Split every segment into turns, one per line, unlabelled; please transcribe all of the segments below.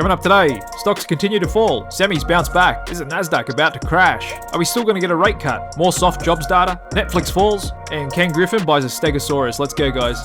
Coming up today, stocks continue to fall, semis bounce back, is the Nasdaq about to crash? Are we still going to get a rate cut? More soft jobs data, Netflix falls, and Ken Griffin buys a Stegosaurus. Let's go, guys.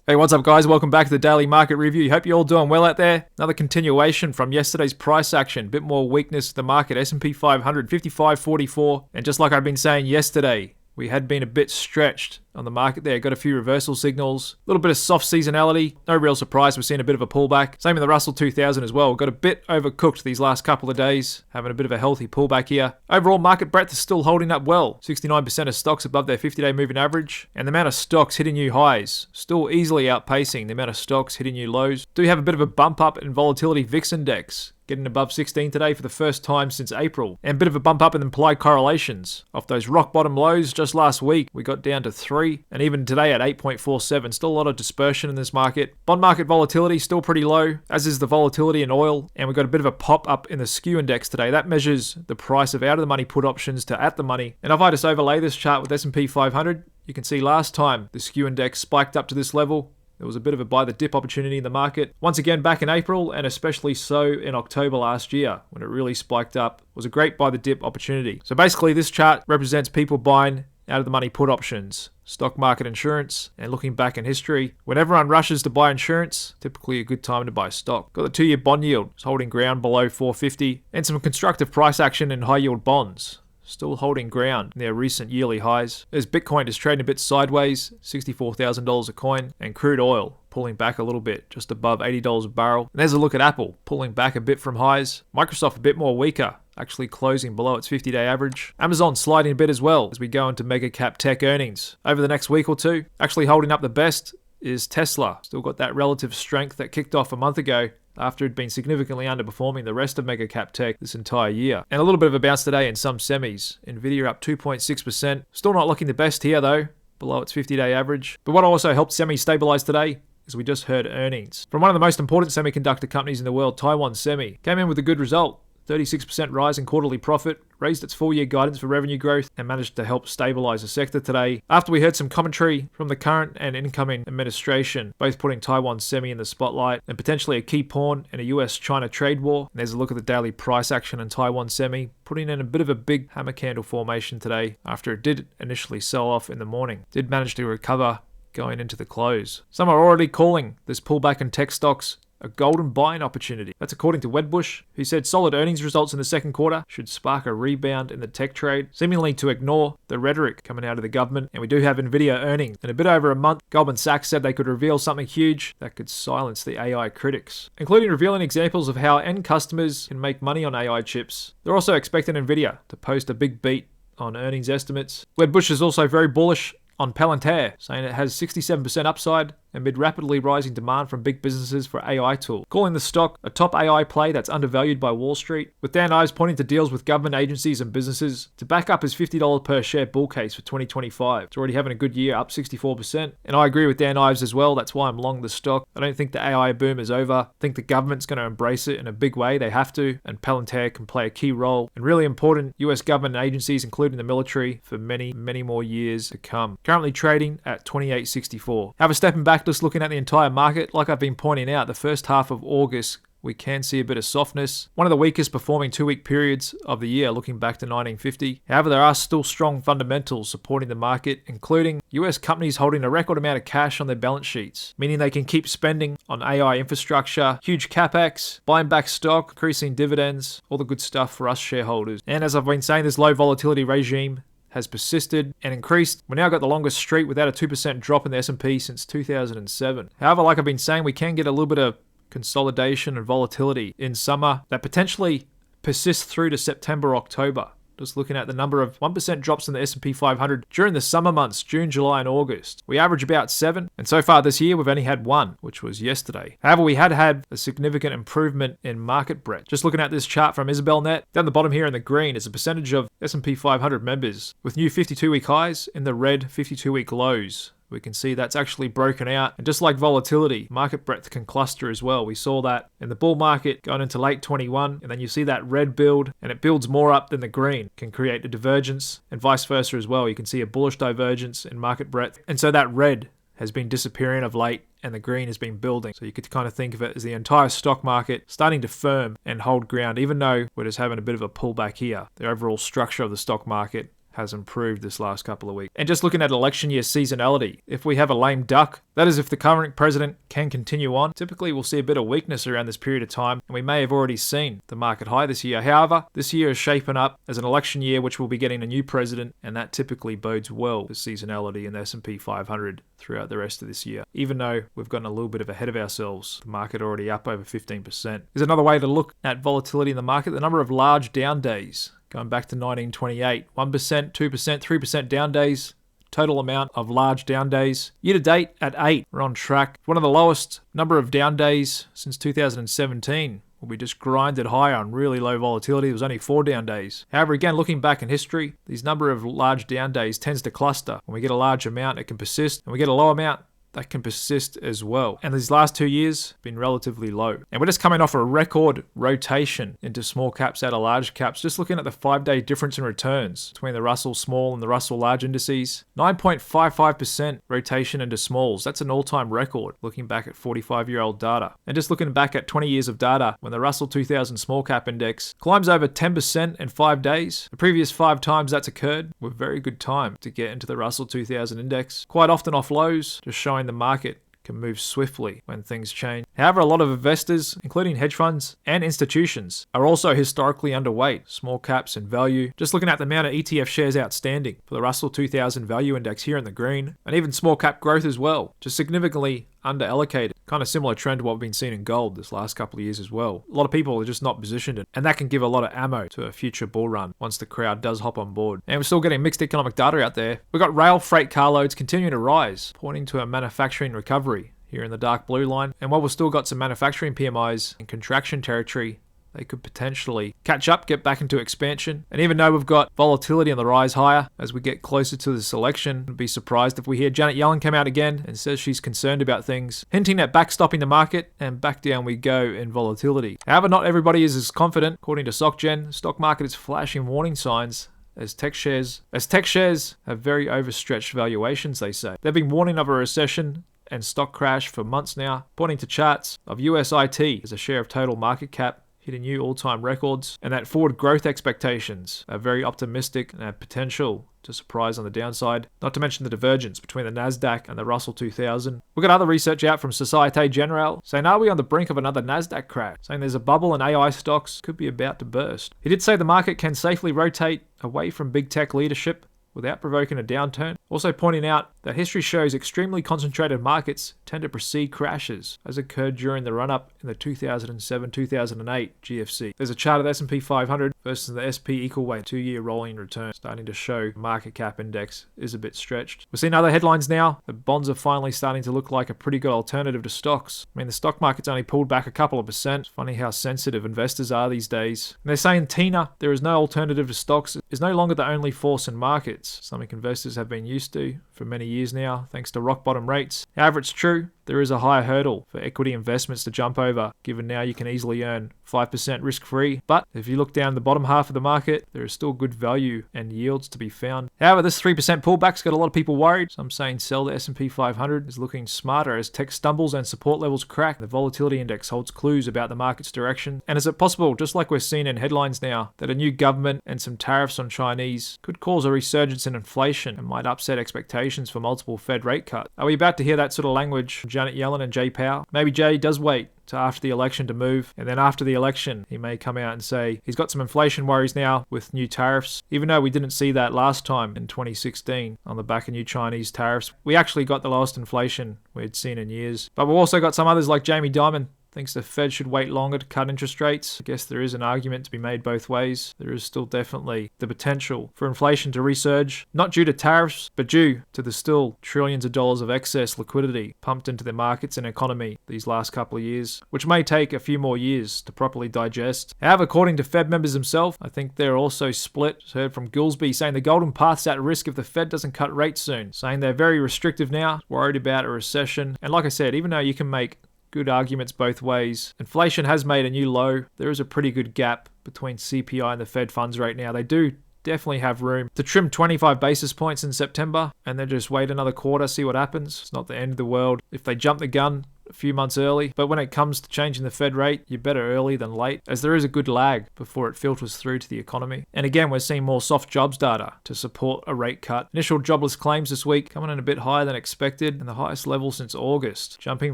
Hey, what's up, guys? Welcome back to the Daily Market Review. Hope you're all doing well out there. Another continuation from yesterday's price action. Bit more weakness in the market. S&P 500, 55.44. And just like I've been saying yesterday, we had been a bit stretched on the market there. Got a few reversal signals. A little bit of soft seasonality. No real surprise. We're seeing a bit of a pullback. Same in the Russell 2000 as well. Got a bit overcooked these last couple of days. Having a bit of a healthy pullback here. Overall, market breadth is still holding up well. 69% of stocks above their 50-day moving average. And the amount of stocks hitting new highs still easily outpacing the amount of stocks hitting new lows. Do have a bit of a bump up in Volatility VIX Index. Getting above 16 today for the first time since April. And a bit of a bump up in implied correlations. Off those rock bottom lows just last week, we got down to 3. And even today at 8.47. Still a lot of dispersion in this market. Bond market volatility still pretty low, as is the volatility in oil. And we've got a bit of a pop up in the skew index today. That measures the price of out of the money put options to at the money. And if I just overlay this chart with S&P 500, you can see last time the skew index spiked up to this level. There was a bit of a buy the dip opportunity in the market. Once again, back in April, and especially so in October last year, when it really spiked up, was a great buy the dip opportunity. So basically, this chart represents people buying out of the money put options, stock market insurance, and looking back in history, when everyone rushes to buy insurance, typically a good time to buy stock. Got the 2-year bond yield, it's holding ground below 450, and some constructive price action in high yield bonds. Still holding ground in their recent yearly highs. As Bitcoin is trading a bit sideways, $64,000 a coin, and crude oil pulling back a little bit, just above $80 a barrel. And there's a look at Apple, pulling back a bit from highs. Microsoft a bit more weaker, actually closing below its 50-day average. Amazon sliding a bit as well as we go into mega cap tech earnings over the next week or two. Actually holding up the best is Tesla. Still got that relative strength that kicked off a month ago, after it'd been significantly underperforming the rest of mega cap tech this entire year. And a little bit of a bounce today in some semis. Nvidia up 2.6%. Still not looking the best here though, below its 50-day average. But what also helped semis stabilize today is we just heard earnings from one of the most important semiconductor companies in the world, Taiwan Semi. Came in with a good result. 36% rise in quarterly profit, raised its full-year guidance for revenue growth, and managed to help stabilize the sector today. After we heard some commentary from the current and incoming administration, both putting Taiwan Semi in the spotlight and potentially a key pawn in a US-China trade war. And there's a look at the daily price action in Taiwan Semi, putting in a bit of a big hammer candle formation today after it did initially sell off in the morning. Did manage to recover going into the close. Some are already calling this pullback in tech stocks a golden buying opportunity. That's according to Wedbush, who said solid earnings results in the second quarter should spark a rebound in the tech trade, seemingly to ignore the rhetoric coming out of the government. And we do have Nvidia earnings. In a bit over a month, Goldman Sachs said they could reveal something huge that could silence the AI critics, including revealing examples of how end customers can make money on AI chips. They're also expecting Nvidia to post a big beat on earnings estimates. Wedbush is also very bullish on Palantir, saying it has 67% upside amid rapidly rising demand from big businesses for AI tools, calling the stock a top AI play that's undervalued by Wall Street, with Dan Ives pointing to deals with government agencies and businesses to back up his $50 per share bull case for 2025. It's already having a good year, up 64%. And I agree with Dan Ives as well. That's why I'm long the stock. I don't think the AI boom is over. I think the government's going to embrace it in a big way. They have to. And Palantir can play a key role in really important US government agencies, including the military, for many, many more years to come. Currently trading at $28.64. Have a stepping back, just looking at the entire market. Like I've been pointing out, the first half of August, we can see a bit of softness. One of the weakest performing 2-week periods of the year, looking back to 1950. However, there are still strong fundamentals supporting the market, including US companies holding a record amount of cash on their balance sheets, meaning they can keep spending on AI infrastructure, huge capex, buying back stock, increasing dividends, all the good stuff for us shareholders. And as I've been saying, this low volatility regime has persisted and increased. We now got the longest streak without a 2% drop in the S&P since 2007. However, like I've been saying, we can get a little bit of consolidation and volatility in summer that potentially persists through to September, October. Just looking at the number of 1% drops in the S&P 500 during the summer months, June, July, and August. We average about 7, and so far this year we've only had 1, which was yesterday. However, we had a significant improvement in market breadth. Just looking at this chart from IsabelNet, down the bottom here in the green is a percentage of S&P 500 members with new 52-week highs in the red 52-week lows, We can see that's actually broken out. And just like volatility, market breadth can cluster as well. We saw that in the bull market going into late 21, and then you see that red build, and it builds more up than the green. It can create a divergence, and vice versa as well. You can see a bullish divergence in market breadth. And so that red has been disappearing of late, and the green has been building. So you could kind of think of it as the entire stock market starting to firm and hold ground, even though we're just having a bit of a pullback here. The overall structure of the stock market has improved this last couple of weeks. And just looking at election year seasonality, if we have a lame duck, that is if the current president can continue on, typically we'll see a bit of weakness around this period of time, and we may have already seen the market high this year. However, this year is shaping up as an election year which will be getting a new president, and that typically bodes well for seasonality in the S&P 500 throughout the rest of this year. Even though we've gotten a little bit of ahead of ourselves, the market already up over 15%. There's another way to look at volatility in the market, the number of large down days. Going back to 1928, 1%, 2%, 3% down days, total amount of large down days. Year to date at 8, we're on track. One of the lowest number of down days since 2017. We just grinded higher on really low volatility. There was only 4 down days. However, again, looking back in history, these number of large down days tends to cluster. When we get a large amount, it can persist. When we get a low amount, that can persist as well. And these last 2 years have been relatively low. And we're just coming off a record rotation into small caps out of large caps. Just looking at the 5-day difference in returns between the Russell Small and the Russell Large indices. 9.55% rotation into smalls. That's an all-time record, looking back at 45-year-old data. And just looking back at 20 years of data, when the Russell 2000 Small Cap Index climbs over 10% in 5 days, the previous 5 times that's occurred were very good time to get into the Russell 2000 Index. Quite often off lows, just showing the market can move swiftly when things change. However, a lot of investors, including hedge funds and institutions, are also historically underweight small caps and value. Just looking at the amount of ETF shares outstanding for the Russell 2000 Value Index here in the green, and even small cap growth as well, just significantly underallocated. Kind of similar trend to what we've been seeing in gold this last couple of years as well. A lot of people are just not positioned in, and that can give a lot of ammo to a future bull run once the crowd does hop on board. And we're still getting mixed economic data out there. We've got rail freight carloads continuing to rise, pointing to a manufacturing recovery here in the dark blue line. And while we've still got some manufacturing PMIs in contraction territory, they could potentially catch up, get back into expansion. And even though we've got volatility on the rise higher as we get closer to this election, I'd be surprised if we hear Janet Yellen come out again and says she's concerned about things, hinting at backstopping the market, and back down we go in volatility. However, not everybody is as confident. According to SocGen, the stock market is flashing warning signs as tech shares have very overstretched valuations, they say. They've been warning of a recession and stock crash for months now, pointing to charts of US IT as a share of total market cap hitting new all-time records, and that forward growth expectations are very optimistic and have potential to surprise on the downside, not to mention the divergence between the Nasdaq and the Russell 2000. We've got other research out from Societe Generale saying, are we on the brink of another Nasdaq crash? Saying there's a bubble and AI stocks could be about to burst. He did say the market can safely rotate away from big tech leadership without provoking a downturn. Also pointing out that history shows extremely concentrated markets tend to precede crashes, as occurred during the run-up in the 2007-2008 GFC. There's a chart of the S&P 500 versus the SP equal weight 2-year rolling return, starting to show market cap index is a bit stretched. We're seeing other headlines now that bonds are finally starting to look like a pretty good alternative to stocks. I mean, the stock market's only pulled back a couple of percent. It's funny how sensitive investors are these days. And they're saying TINA, there is no alternative to stocks, is no longer the only force in markets, something investors have been used to for many years now, thanks to rock bottom rates. However, it's true, there is a higher hurdle for equity investments to jump over, given now you can easily earn 5% risk-free. But if you look down the bottom half of the market, there is still good value and yields to be found. However, this 3% pullback's got a lot of people worried. Some saying sell the S&P 500 is looking smarter as tech stumbles and support levels crack. The volatility index holds clues about the market's direction. And is it possible, just like we're seeing in headlines now, that a new government and some tariffs on Chinese could cause a resurgence in inflation and might upset expectations for multiple Fed rate cuts? Are we about to hear that sort of language from Janet Yellen and Jay Powell? Maybe Jay does wait to after the election to move, and then after the election he may come out and say he's got some inflation worries now with new tariffs, even though we didn't see that last time in 2016 on the back of new Chinese tariffs. We actually got the lowest inflation we'd seen in years. But we've also got some others like Jamie Dimon thinks the Fed should wait longer to cut interest rates. I guess there is an argument to be made both ways. There is still definitely the potential for inflation to resurge, not due to tariffs, but due to the still trillions of dollars of excess liquidity pumped into the markets and economy these last couple of years, which may take a few more years to properly digest. However, according to Fed members themselves, I think they're also split. I heard from Gillsby saying the golden path's at risk if the Fed doesn't cut rates soon, saying they're very restrictive now, worried about a recession. And like I said, even though you can make good arguments both ways, inflation has made a new low. There is a pretty good gap between CPI and the Fed funds rate now. They do definitely have room to trim 25 basis points in September and then just wait another quarter, see what happens. It's not the end of the world if they jump the gun a few months early, but when it comes to changing the Fed rate, you're better early than late, as there is a good lag before it filters through to the economy. And again, we're seeing more soft jobs data to support a rate cut. Initial jobless claims this week coming in a bit higher than expected, and the highest level since August, jumping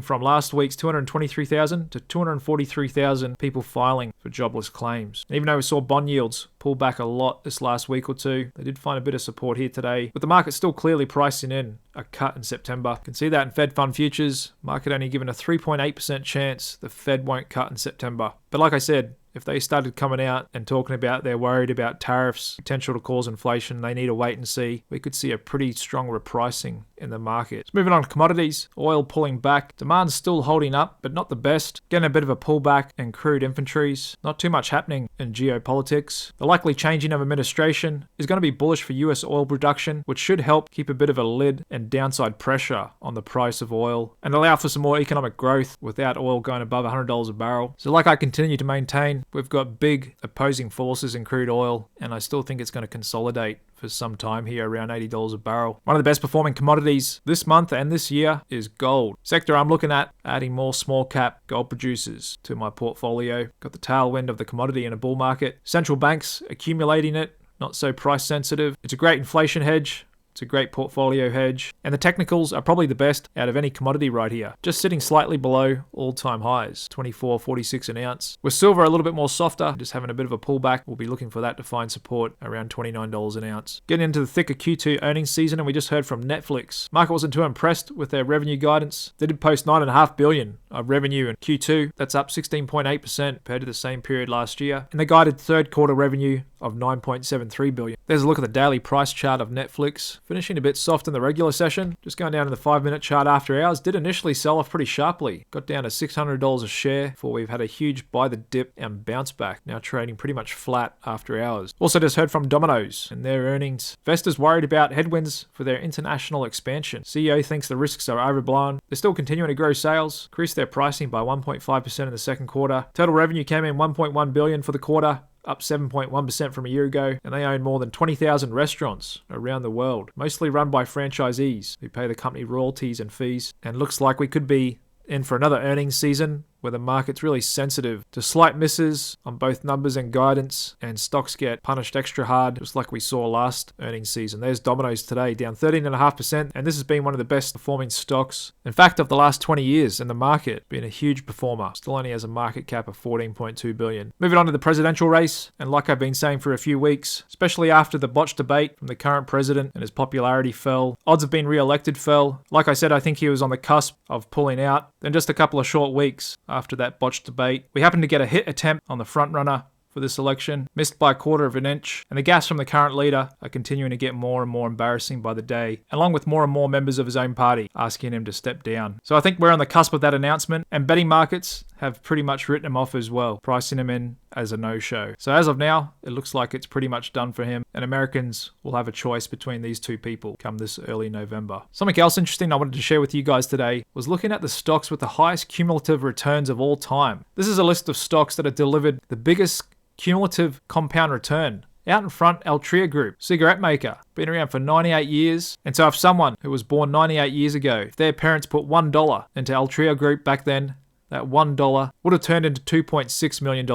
from last week's 223,000 to 243,000 people filing for jobless claims. And even though we saw bond yields pull back a lot this last week or two, they did find a bit of support here today, but the market's still clearly pricing in a cut in September. You can see that in Fed fund futures. Market only given a 3.8% chance the Fed won't cut in September. But like I said, if they started coming out and talking about they're worried about tariffs, potential to cause inflation, they need to wait and see, we could see a pretty strong repricing in the market. So moving on to commodities, oil pulling back. Demand's still holding up, but not the best. Getting a bit of a pullback in crude inventories. Not too much happening in geopolitics. The likely changing of administration is going to be bullish for US oil production, which should help keep a bit of a lid and downside pressure on the price of oil and allow for some more economic growth without oil going above $100 a barrel. So like I continue to maintain, we've got big opposing forces in crude oil, and I still think it's going to consolidate for some time here around $80 a barrel. One of the best performing commodities this month and this year is gold. Sector I'm looking at adding more small cap gold producers to my portfolio. Got the tailwind of the commodity in a bull market. Central banks accumulating it, not so price sensitive. It's a great inflation hedge. It's a great portfolio hedge. And the technicals are probably the best out of any commodity right here. Just sitting slightly below all-time highs, $24.46 an ounce. With silver a little bit more softer, just having a bit of a pullback. We'll be looking for that to find support around $29 an ounce. Getting into the thicker Q2 earnings season, and we just heard from Netflix. Market wasn't too impressed with their revenue guidance. They did post $9.5 billion of revenue in Q2. That's up 16.8% compared to the same period last year. And they guided third quarter revenue of $9.73 billion. There's a look at the daily price chart of Netflix. Finishing a bit soft in the regular session. Just going down to the 5-minute chart after hours. Did initially sell off pretty sharply. Got down to $600 a share before we've had a huge buy the dip and bounce back. Now trading pretty much flat after hours. Also just heard from Dominos and their earnings. Investors worried about headwinds for their international expansion. CEO thinks the risks are overblown. They're still continuing to grow sales. Increased their pricing by 1.5% in the second quarter. Total revenue came in $1.1 billion for the quarter, up 7.1% from a year ago, and they own more than 20,000 restaurants around the world, mostly run by franchisees who pay the company royalties and fees. And looks like we could be in for another earnings season where the market's really sensitive to slight misses on both numbers and guidance, and stocks get punished extra hard, just like we saw last earnings season. There's Dominos today, down 13.5%, and this has been one of the best performing stocks, in fact, of the last 20 years in the market. Been a huge performer. Still only has a market cap of $14.2 billion. Moving on to the presidential race, and like I've been saying for a few weeks, especially after the botched debate from the current president and his popularity fell, odds of being re-elected fell. Like I said, I think he was on the cusp of pulling out. Then just a couple of short weeks after that botched debate, we happened to get a hit attempt on the frontrunner for this election, missed by 1/4 of an inch, and the gaffes from the current leader are continuing to get more and more embarrassing by the day, along with more and more members of his own party asking him to step down. So I think we're on the cusp of that announcement, and betting markets have pretty much written him off as well, pricing him in as a no-show. So as of now, it looks like it's pretty much done for him, and Americans will have a choice between these two people come this early November. Something else interesting I wanted to share with you guys today was looking at the stocks with the highest cumulative returns of all time. This is a list of stocks that have delivered the biggest cumulative compound return. Out in front, Altria Group, cigarette maker, been around for 98 years. And so if someone who was born 98 years ago, if their parents put $1 into Altria Group back then, that $1 would have turned into $2.6 million.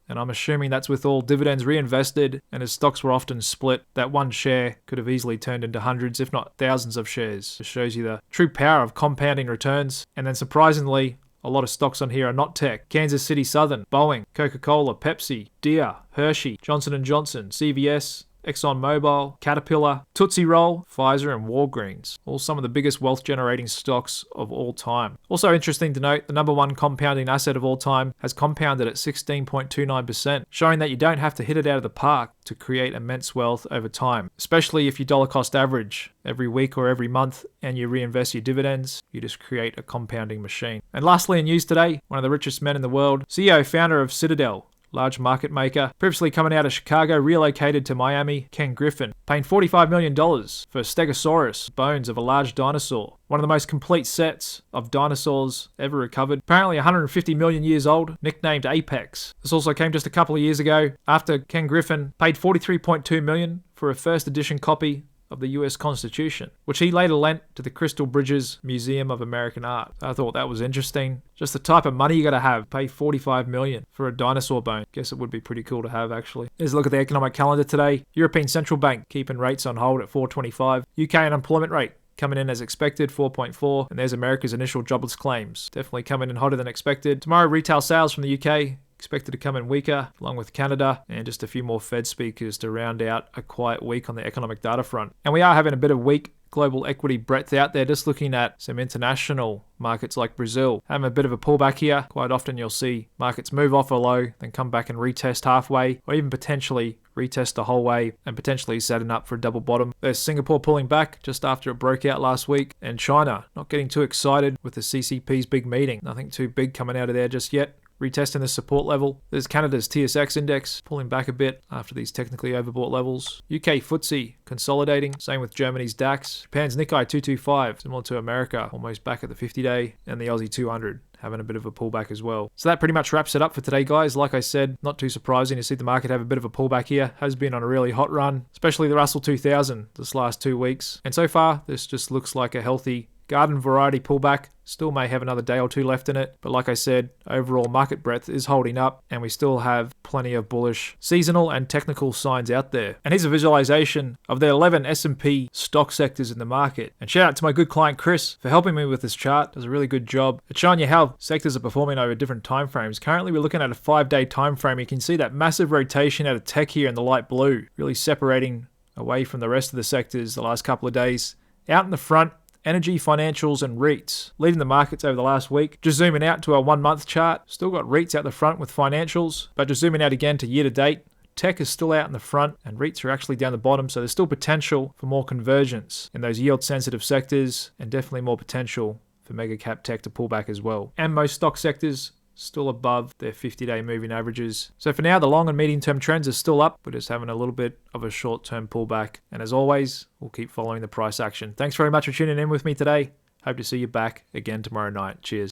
And I'm assuming that's with all dividends reinvested, and as stocks were often split, that one share could have easily turned into hundreds, if not thousands of shares. It shows you the true power of compounding returns. And then surprisingly, a lot of stocks on here are not tech. Kansas City Southern, Boeing, Coca-Cola, Pepsi, Deere, Hershey, Johnson & Johnson, CVS, ExxonMobil, Caterpillar, Tootsie Roll, Pfizer, and Walgreens. All some of the biggest wealth generating stocks of all time. Also interesting to note, the number one compounding asset of all time has compounded at 16.29%, showing that you don't have to hit it out of the park to create immense wealth over time, especially if you dollar cost average every week or every month and you reinvest your dividends. You just create a compounding machine. And lastly in news today, one of the richest men in the world, CEO founder of Citadel, large market maker, previously coming out of Chicago, relocated to Miami, Ken Griffin, paying $45 million for Stegosaurus, bones of a large dinosaur. One of the most complete sets of dinosaurs ever recovered. Apparently 150 million years old, nicknamed Apex. This also came just a couple of years ago after Ken Griffin paid $43.2 million for a first edition copy of the US Constitution, which he later lent to the Crystal Bridges Museum of American Art. I thought that was interesting. Just the type of money you gotta have. Pay $45 million for a dinosaur bone. Guess it would be pretty cool to have, actually. Here's a look at the economic calendar today. European Central Bank keeping rates on hold at 4.25. UK unemployment rate coming in as expected, 4.4. And there's America's initial jobless claims. Definitely coming in hotter than expected. Tomorrow, retail sales from the UK expected to come in weaker, along with Canada, and just a few more Fed speakers to round out a quiet week on the economic data front. And we are having a bit of weak global equity breadth out there, just looking at some international markets like Brazil. Having a bit of a pullback here. Quite often you'll see markets move off a low, then come back and retest halfway, or even potentially retest the whole way and potentially setting up for a double bottom. There's Singapore pulling back just after it broke out last week, and China not getting too excited with the CCP's big meeting. Nothing too big coming out of there just yet. Retesting the support level. There's Canada's TSX index pulling back a bit after these technically overbought levels. UK FTSE consolidating. Same with Germany's DAX. Japan's Nikkei 225, similar to America, almost back at the 50-day, and the Aussie 200 having a bit of a pullback as well. So that pretty much wraps it up for today, guys. Like I said, not too surprising to see the market have a bit of a pullback here. Has been on a really hot run, especially the Russell 2000 this last 2 weeks. And so far, this just looks like a healthy garden variety pullback. Still may have another day or two left in it, but like I said, overall market breadth is holding up and we still have plenty of bullish seasonal and technical signs out there. And here's a visualization of the 11 S&P stock sectors in the market. And shout out to my good client Chris for helping me with this chart. Does a really good job at showing you how sectors are performing over different time frames. Currently we're looking at a 5-day time frame. You can see that massive rotation out of tech here in the light blue, really separating away from the rest of the sectors the last couple of days. Out in the front, energy, financials, and REITs leading the markets over the last week. Just zooming out to our 1-month chart, still got REITs out the front with financials, but just zooming out again to year to date, tech is still out in the front and REITs are actually down the bottom, so there's still potential for more convergence in those yield sensitive sectors and definitely more potential for mega cap tech to pull back as well. And most stock sectors still above their 50-day moving averages. So for now, the long and medium term trends are still up. We're just having a little bit of a short-term pullback. And as always, we'll keep following the price action. Thanks very much for tuning in with me today. Hope to see you back again tomorrow night. Cheers.